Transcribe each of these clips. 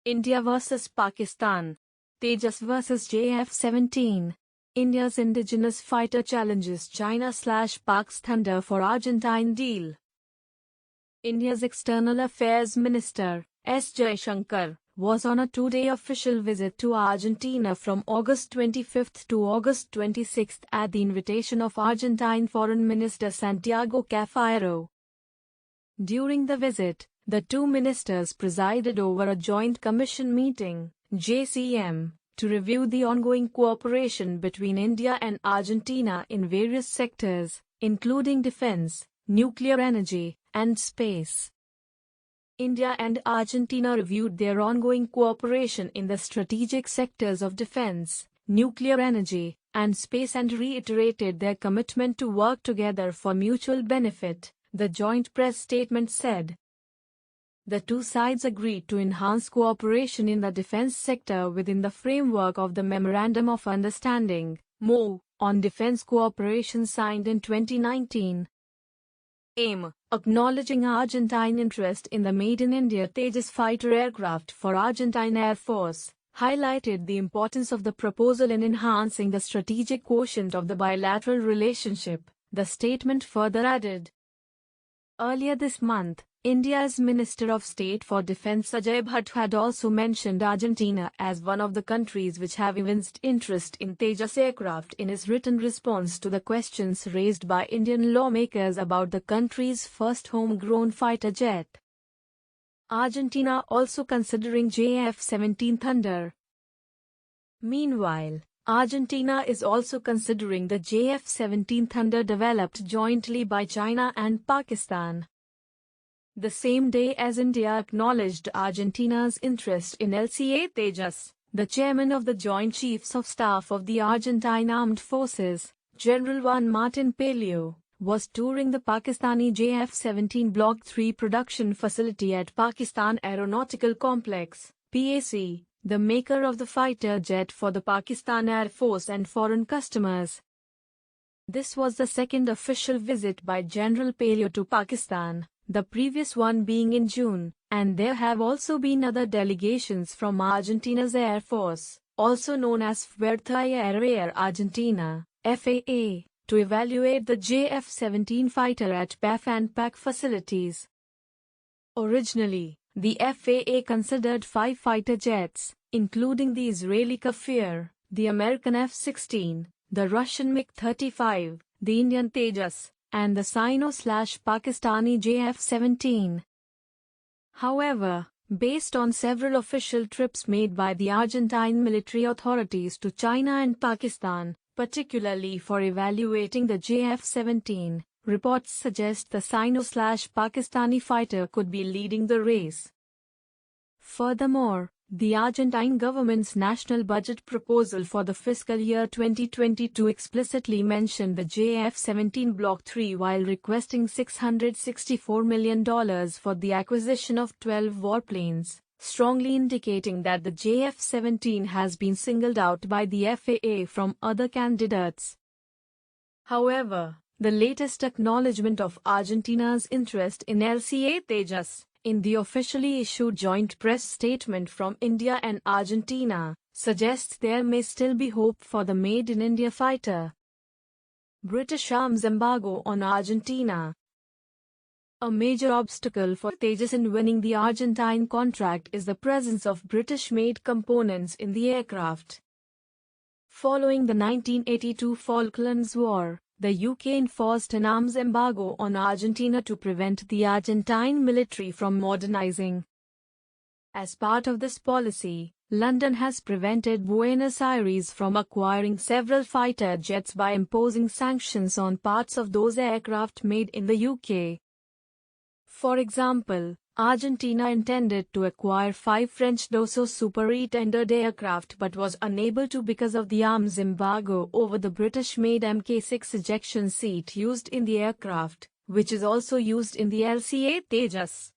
India vs Pakistan. Tejas vs JF-17. India's indigenous fighter challenges China/Pak's Thunder for Argentine deal. India's External Affairs Minister, S. Jaishankar, was on a two-day official visit to Argentina from August 25 to August 26 at the invitation of Argentine Foreign Minister Santiago Cafiero. During the visit, the two ministers presided over a joint commission meeting, JCM, to review the ongoing cooperation between India and Argentina in various sectors, including defense, nuclear energy, and space. India and Argentina reviewed their ongoing cooperation in the strategic sectors of defense, nuclear energy, and space and reiterated their commitment to work together for mutual benefit, the joint press statement said. The two sides agreed to enhance cooperation in the defense sector within the framework of the Memorandum of Understanding, MoU, on defense cooperation signed in 2019. AIM, acknowledging Argentine interest in the Made in India Tejas fighter aircraft for Argentine Air Force, highlighted the importance of the proposal in enhancing the strategic quotient of the bilateral relationship, the statement further added. Earlier this month, India's Minister of State for Defence Ajay Bhatt had also mentioned Argentina as one of the countries which have evinced interest in Tejas aircraft in his written response to the questions raised by Indian lawmakers about the country's first homegrown fighter jet. Argentina also considering JF-17 Thunder. Meanwhile, Argentina is also considering the JF-17 Thunder developed jointly by China and Pakistan. The same day as India acknowledged Argentina's interest in LCA Tejas, the chairman of the Joint Chiefs of Staff of the Argentine Armed Forces, General Juan Martin Pelio, was touring the Pakistani JF-17 Block 3 production facility at Pakistan Aeronautical Complex, PAC, the maker of the fighter jet for the Pakistan Air Force and foreign customers. This was the second official visit by General Pelio to Pakistan, the previous one being in June, and there have also been other delegations from Argentina's Air Force, also known as Fuerza Aérea Argentina, FAA, to evaluate the JF-17 fighter at PAF and PAC facilities. Originally, the FAA considered 5 fighter jets, including the Israeli Kafir, the American F-16, the Russian MiG-35, the Indian Tejas, and the Sino/Pakistani JF-17. However, based on several official trips made by the Argentine military authorities to China and Pakistan, particularly for evaluating the JF-17, reports suggest the Sino/Pakistani fighter could be leading the race. Furthermore, the Argentine government's national budget proposal for the fiscal year 2022 explicitly mentioned the JF-17 Block 3 while requesting $664 million for the acquisition of 12 warplanes, strongly indicating that the JF-17 has been singled out by the FAA from other candidates. However, the latest acknowledgement of Argentina's interest in LCA Tejas, in the officially issued joint press statement from India and Argentina, suggests there may still be hope for the Made in India fighter. British arms embargo on Argentina. A major obstacle for Tejas in winning the Argentine contract is the presence of British-made components in the aircraft. Following the 1982 Falklands War, the UK enforced an arms embargo on Argentina to prevent the Argentine military from modernizing. As part of this policy, London has prevented Buenos Aires from acquiring several fighter jets by imposing sanctions on parts of those aircraft made in the UK. For example, Argentina intended to acquire 5 French Dassault Super Retended aircraft but was unable to because of the arms embargo over the British-made Mk6 ejection seat used in the aircraft, which is also used in the LCA Tejas.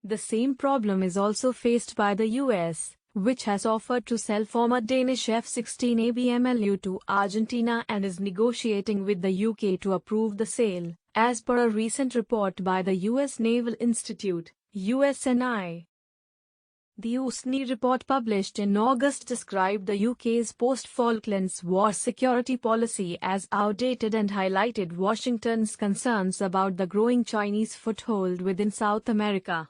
The same problem is also faced by the US, which has offered to sell former Danish F-16 ABMLU to Argentina and is negotiating with the UK to approve the sale, as per a recent report by the US Naval Institute, USNI. The USNI report published in August described the UK's post-Falklands War security policy as outdated and highlighted Washington's concerns about the growing Chinese foothold within South America.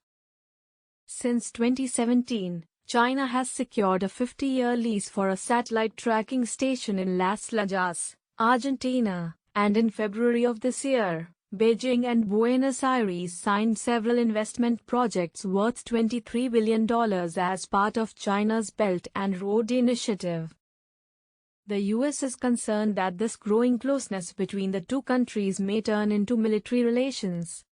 Since 2017, China has secured a 50-year lease for a satellite tracking station in Las Lajas, Argentina, and in February of this year, Beijing and Buenos Aires signed several investment projects worth $23 billion as part of China's Belt and Road Initiative. The US is concerned that this growing closeness between the two countries may turn into military relations.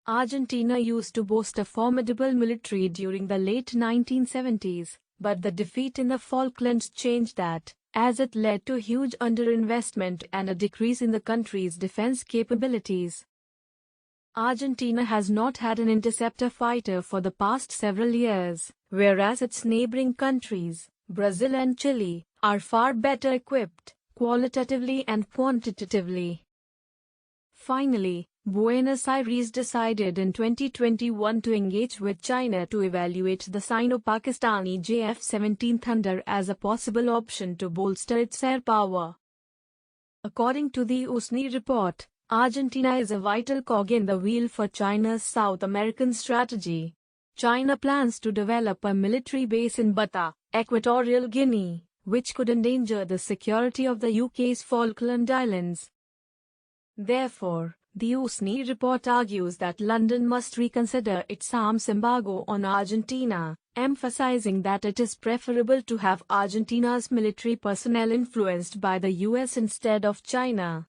Argentina used to boast a formidable military during the late 1970s, but the defeat in the Falklands changed that, as it led to huge underinvestment and a decrease in the country's defense capabilities. Argentina has not had an interceptor fighter for the past several years, whereas its neighboring countries, Brazil and Chile, are far better equipped, qualitatively and quantitatively. Finally, Buenos Aires decided in 2021 to engage with China to evaluate the Sino-Pakistani JF-17 Thunder as a possible option to bolster its air power. According to the USNI report, Argentina is a vital cog in the wheel for China's South American strategy. China plans to develop a military base in Bata, Equatorial Guinea, which could endanger the security of the UK's Falkland Islands. Therefore, the USNI report argues that London must reconsider its arms embargo on Argentina, emphasizing that it is preferable to have Argentina's military personnel influenced by the US instead of China.